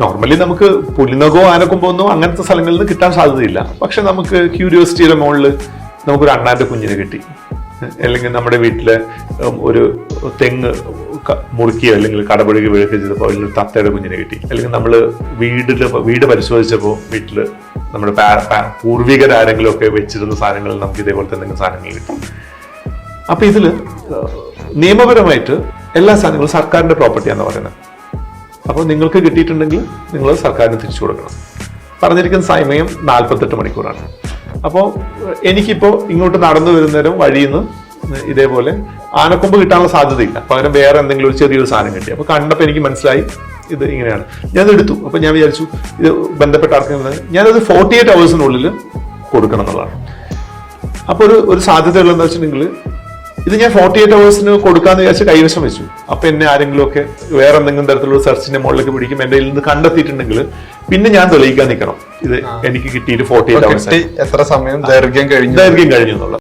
Normally നമുക്ക് പുലിനകോ ആനക്കൊമ്പോ അങ്ങനത്തെ സ്ഥലങ്ങളിൽ നിന്ന് കിട്ടാൻ സാധ്യതയില്ല. പക്ഷെ നമുക്ക് ക്യൂരിയോസിറ്റിയുടെ മുകളിൽ നമുക്കൊരു അണ്ണാന്റെ കുഞ്ഞിനെ കിട്ടി, അല്ലെങ്കിൽ നമ്മുടെ വീട്ടിലെ ഒരു തെങ്ങ് മുറുക്കിയോ അല്ലെങ്കിൽ കടപുഴകി വീഴുകയോ ചെയ്തപ്പോൾ അതിലൊരു തത്തയുടെ കുഞ്ഞിനെ കിട്ടി, അല്ലെങ്കിൽ നമ്മൾ വീട് പരിശോധിച്ചപ്പോൾ വീട്ടിൽ നമ്മുടെ പൂർവികരാരെങ്കിലും ഒക്കെ വെച്ചിരുന്ന സാധനങ്ങളിൽ നമുക്ക് ഇതേപോലത്തെ എന്തെങ്കിലും സാധനങ്ങൾ കിട്ടി. അപ്പൊ ഇതില് നിയമപരമായിട്ട് എല്ലാ സാധനങ്ങളും സർക്കാരിന്റെ പ്രോപ്പർട്ടിയാന്ന് പറയുന്നത്. അപ്പോൾ നിങ്ങൾക്ക് കിട്ടിയിട്ടുണ്ടെങ്കിൽ നിങ്ങൾ സർക്കാരിന് തിരിച്ചു കൊടുക്കണം. പറഞ്ഞിരിക്കുന്ന സമയം 48 മണിക്കൂറാണ്. അപ്പോൾ എനിക്കിപ്പോൾ ഇങ്ങോട്ട് നടന്നു വരുന്നേരം വഴിയിൽ നിന്ന് ഇതേപോലെ ആനക്കൊമ്പ് കിട്ടാനുള്ള സാധ്യതയില്ല, പകരം വേറെ എന്തെങ്കിലും ഒരു ചെറിയൊരു സാധനം കിട്ടി. അപ്പോൾ കണ്ടപ്പോൾ എനിക്ക് മനസ്സിലായി ഇത് ഇങ്ങനെയാണ്. ഞാനത് എടുത്തു. അപ്പോൾ ഞാൻ വിചാരിച്ചു ഇത് ബന്ധപ്പെട്ട ആർക്കെങ്കിലും ഞാനത് 48 hours കൊടുക്കണം എന്നുള്ളതാണ്. അപ്പോൾ ഒരു സാധ്യതയുള്ളതെന്ന് വെച്ചിട്ടുണ്ടെങ്കിൽ ഇത് ഞാൻ 48 hours കൊടുക്കാന്ന് വിചാരിച്ച് കൈവശം വെച്ചു. അപ്പൊ എന്നെ ആരെങ്കിലും ഒക്കെ വേറെ എന്തെങ്കിലും തരത്തിലുള്ള സെർച്ചിന്റെ മുകളിലേക്ക് പിടിക്കും, എന്റെ കയ്യിൽ നിന്ന് കണ്ടെത്തിയിട്ടുണ്ടെങ്കിൽ പിന്നെ ഞാൻ തെളിയിക്കാൻ നിൽക്കണം ഇത് എനിക്ക് കിട്ടിയിട്ട് 48 hours എത്ര സമയം ദൈർഘ്യം കഴിഞ്ഞു എന്നുള്ള.